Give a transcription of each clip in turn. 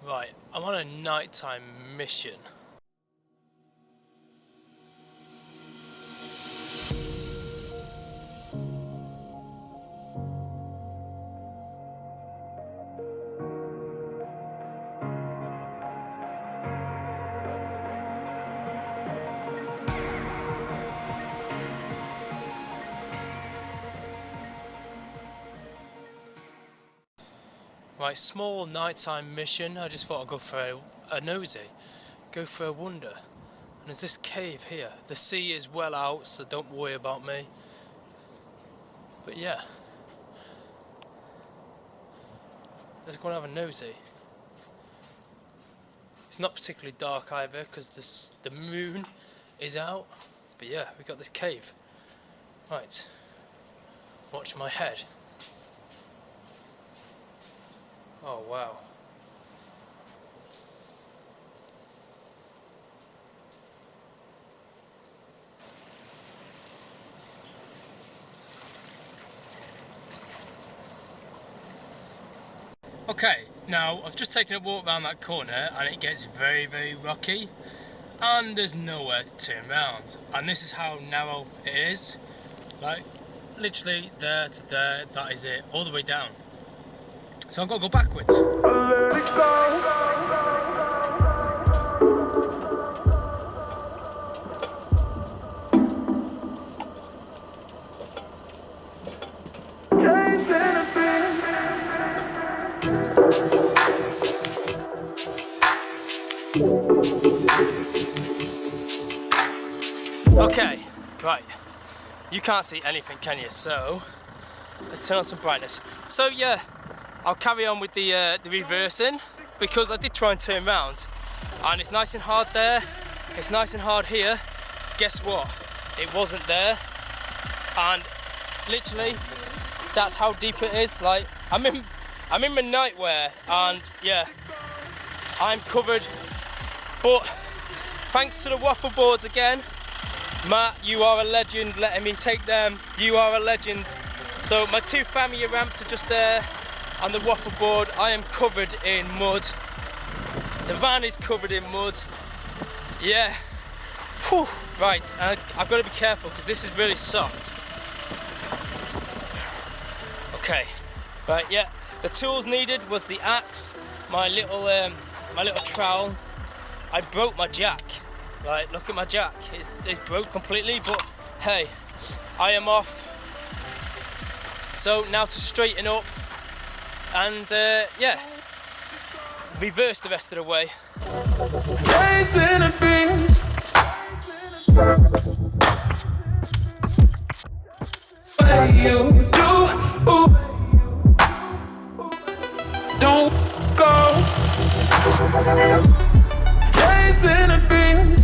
Right, I'm on a nighttime mission. Right, small nighttime mission. I just thought I'd go for a nosy, go for a wander. And there's this cave here. The sea is well out, so don't worry about me. But yeah, let's go and have a nosy. It's not particularly dark either because the moon is out. But yeah, we got this cave. Right, watch my head. Oh wow. Okay, now I've just taken a walk around that corner and it gets very, very rocky and there's nowhere to turn around. And this is how narrow it is. Like, literally there to there, that is it, all the way down. So I've got to go backwards. Okay, right. You can't see anything, can you? So let's turn on some brightness. So yeah, I'll carry on with the reversing because I did try and turn around, and it's nice and hard there. It's nice and hard here. Guess what? It wasn't there, and literally, that's how deep it is. Like I'm in my nightwear, and yeah, I'm covered. But thanks to the waffle boards again. Matt, you are a legend, letting me take them. You are a legend. So my two family ramps are just there, and the waffle board. I am covered in mud. The van is covered in mud. Yeah. Whew. Right, I've got to be careful because this is really soft. Okay. Right, yeah. The tools needed was the axe, my little trowel. I broke my jack. Right, look at my jack, it's broke completely, but hey, I am off. So now to straighten up and yeah, reverse the rest of the way. Chasing a beat. What you do, don't go. Chasing a beat.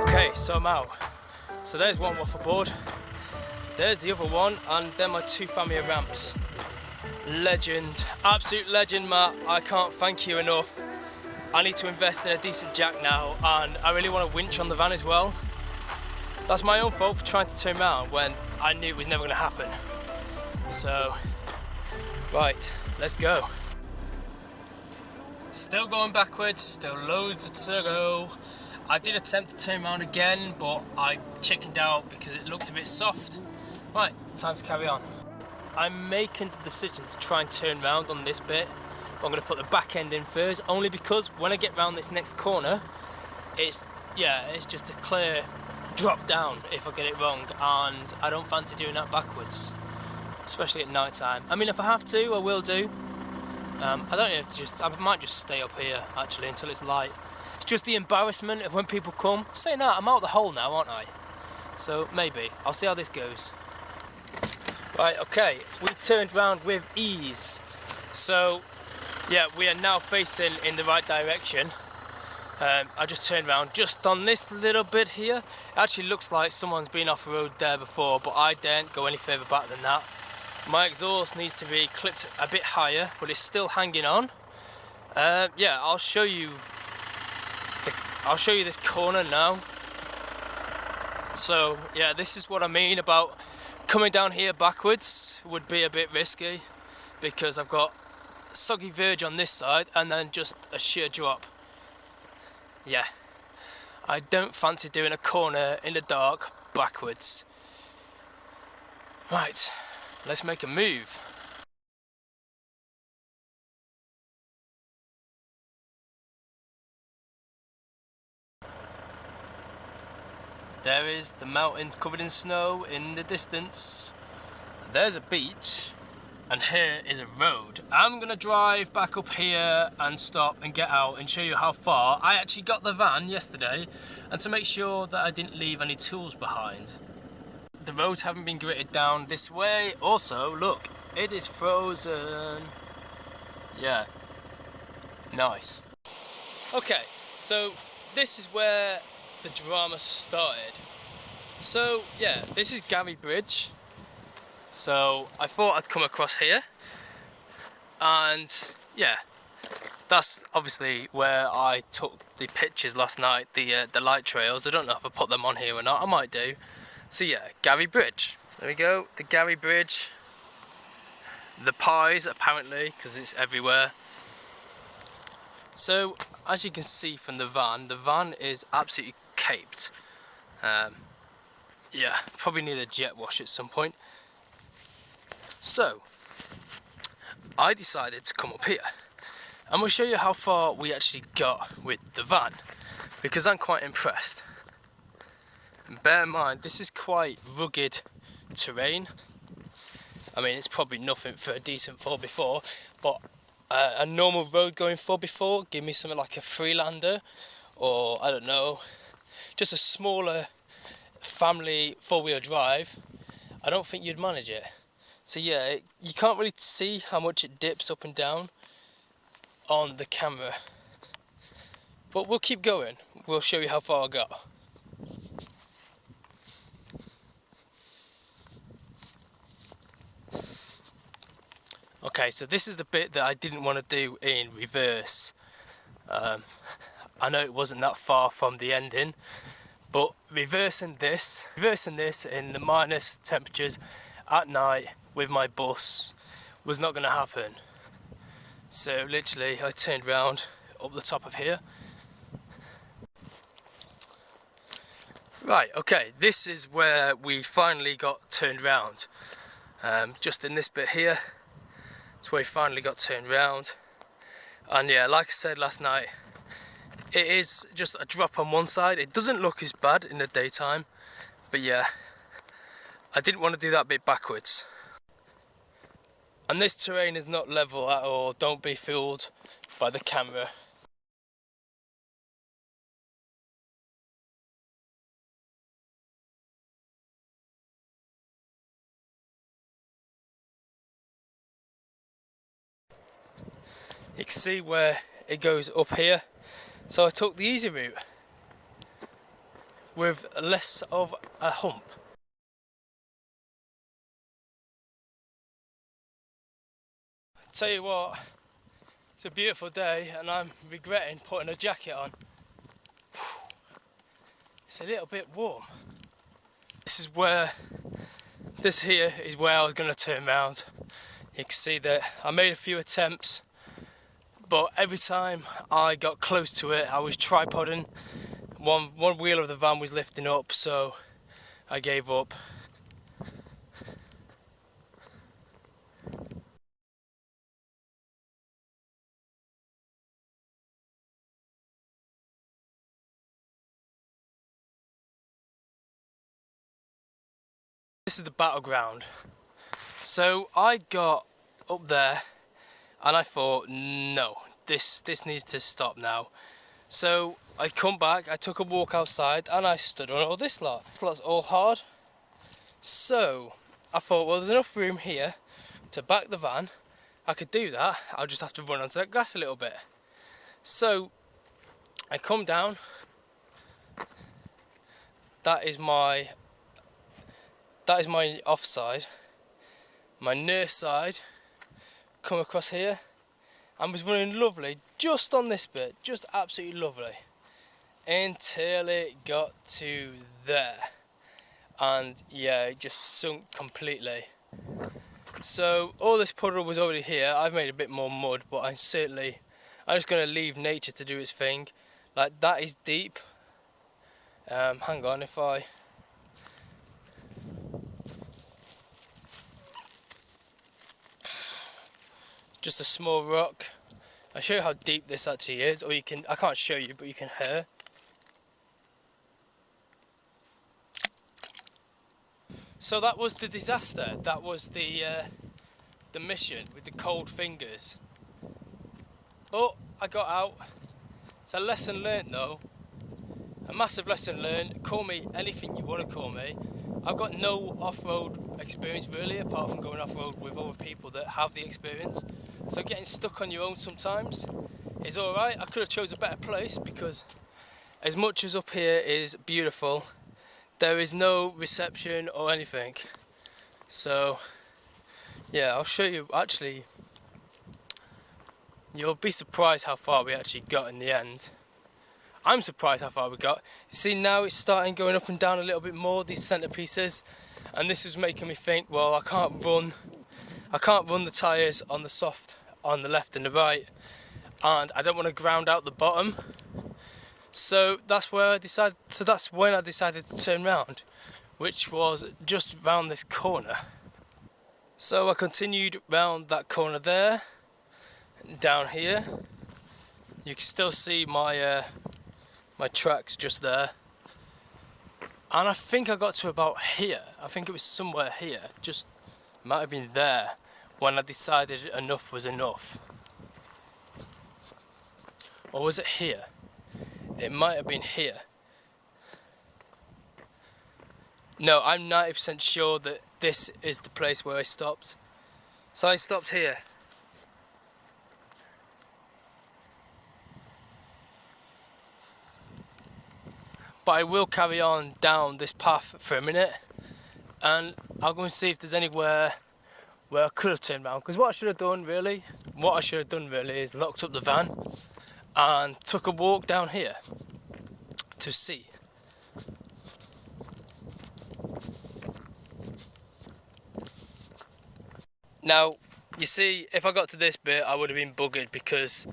Okay, so I'm out. So there's one waffle board, there's the other one, and then my two family ramps. Legend, absolute legend, Matt. I can't thank you enough. I need to invest in a decent jack now, and I really want a winch on the van as well. That's my own fault for trying to turn around when I knew it was never going to happen. So, right, let's go. Still going backwards, still loads to go. I did attempt to turn around again, but I chickened out because it looked a bit soft. Right, time to carry on. I'm making the decision to try and turn around on this bit, but I'm going to put the back end in first, only because when I get round this next corner, it's just a clear drop down if I get it wrong, and I don't fancy doing that backwards, especially at night time. I mean, if I have to, I will do. I don't have to I might just stay up here actually until it's light. It's just the embarrassment of when people come. Saying that, I'm out the hole now, aren't I? So maybe, I'll see how this goes. Right, okay, we turned round with ease. So, yeah, we are now facing in the right direction. I just turned around just on this little bit here. It actually looks like someone's been off the road there before, but I daren't go any further back than that. My exhaust needs to be clipped a bit higher, but it's still hanging on. Yeah, I'll show you I'll show you this corner now. So yeah, this is what I mean about coming down here backwards would be a bit risky, because I've got soggy verge on this side and then just a sheer drop. Yeah, I don't fancy doing a corner in the dark backwards. Right, let's make a move. There is the mountains covered in snow in the distance. There's a beach, and here is a road. I'm gonna drive back up here and stop and get out and show you how far. I actually got the van yesterday, and to make sure that I didn't leave any tools behind. The roads haven't been gritted down this way. Also, look, it is frozen. Yeah, nice. Okay, so this is where the drama started. So yeah, this is Gary Bridge. So I thought I'd come across here, and yeah, that's obviously where I took the pictures last night, the light trails. I don't know if I put them on here or not, I might do. So yeah, Gary Bridge. There we go, the Gary Bridge. The pies, apparently, because it's everywhere. So, as you can see from the van is absolutely caped. Yeah, probably need a jet wash at some point. So, I decided to come up here, and we'll show you how far we actually got with the van, because I'm quite impressed. And bear in mind, this is quite rugged terrain. I mean, it's probably nothing for a decent 4x4, but a normal road going 4x4, give me something like a Freelander, or I don't know, just a smaller family 4-wheel drive. I don't think you'd manage it. So yeah, you can't really see how much it dips up and down on the camera, but we'll keep going. We'll show you how far I got. Okay, so this is the bit that I didn't want to do in reverse. I know it wasn't that far from the ending, but reversing this in the minus temperatures at night with my bus was not going to happen. So literally I turned round up the top of here. Right, okay, this is where we finally got turned round. Just in this bit here, it's where we finally got turned round. And yeah, like I said last night, it is just a drop on one side. It doesn't look as bad in the daytime, but yeah, I didn't want to do that bit backwards. And this terrain is not level at all, don't be fooled by the camera. You can see where it goes up here, so I took the easy route with less of a hump. Tell you what, it's a beautiful day and I'm regretting putting a jacket on. It's a little bit warm. This here is where I was going to turn around. You can see that I made a few attempts, but every time I got close to it, I was tripoding. One wheel of the van was lifting up, so I gave up. This is the battleground. So I got up there and I thought, no, this needs to stop now. So I come back, I took a walk outside and I stood on all this lot. This lot's all hard. So I thought, well, there's enough room here to back the van. I could do that, I'll just have to run onto that grass a little bit. So I come down. That is my offside. My nurse side, come across here and was running lovely just on this bit, just absolutely lovely. until it got to there, and yeah, it just sunk completely. So all this puddle was already here. I've made a bit more mud, but I'm just going to leave nature to do its thing. Like, that is deep. Hang on, if I... Just a small rock. I'll show you how deep this actually is, or you can, I can't show you, but you can hear. So that was the disaster. That was the mission with the cold fingers. But I got out. It's a lesson learnt though. A massive lesson learned. Call me anything you want to call me. I've got no off-road experience really, apart from going off-road with other people that have the experience. So getting stuck on your own sometimes is alright. I could have chose a better place, because as much as up here is beautiful, there is no reception or anything. So yeah, I'll show you. Actually, you'll be surprised how far we actually got in the end. I'm surprised how far we got. You see, now it's starting going up and down a little bit more, these centerpieces, and this is making me think, well, I can't run the tyres on the soft on the left and the right, and I don't want to ground out the bottom. So that's when I decided to turn round, which was just round this corner. So I continued round that corner there, down here. You can still see my my tracks just there. And I think I got to about here. I think it was somewhere here. Just might have been there when I decided enough was enough. Or was it here? It might have been here. No, I'm 90% sure that this is the place where I stopped. So I stopped here. But I will carry on down this path for a minute, and I'll go and see if there's anywhere where I could have turned around. Because what I should have done really is locked up the van and took a walk down here to see. Now, you see, if I got to this bit, I would have been buggered, because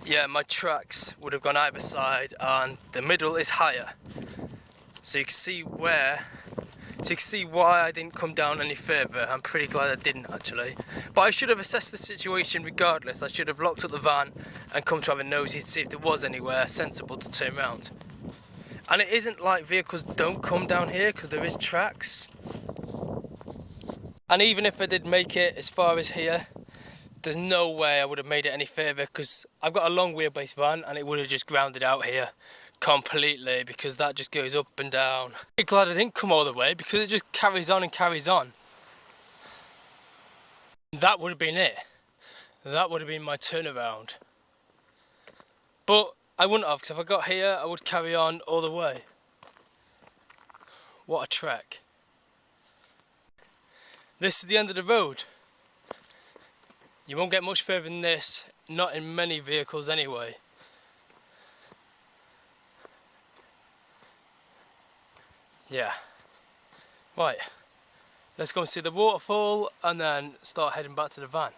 yeah, my tracks would have gone either side, and the middle is higher. So you can see why I didn't come down any further. I'm pretty glad I didn't actually. But I should have assessed the situation regardless. I should have locked up the van and come to have a nosy to see if there was anywhere sensible to turn around. And it isn't like vehicles don't come down here, because there is tracks. And even if I did make it as far as here, there's no way I would have made it any further, because I've got a long wheelbase van and it would have just grounded out here completely, because that just goes up and down. I'm glad I didn't come all the way, because it just carries on and carries on. That would have been it. That would have been my turnaround. But I wouldn't have, because if I got here I would carry on all the way. What a trek. This is the end of the road. You won't get much further than this, not in many vehicles anyway. Yeah. Right, let's go and see the waterfall and then start heading back to the van.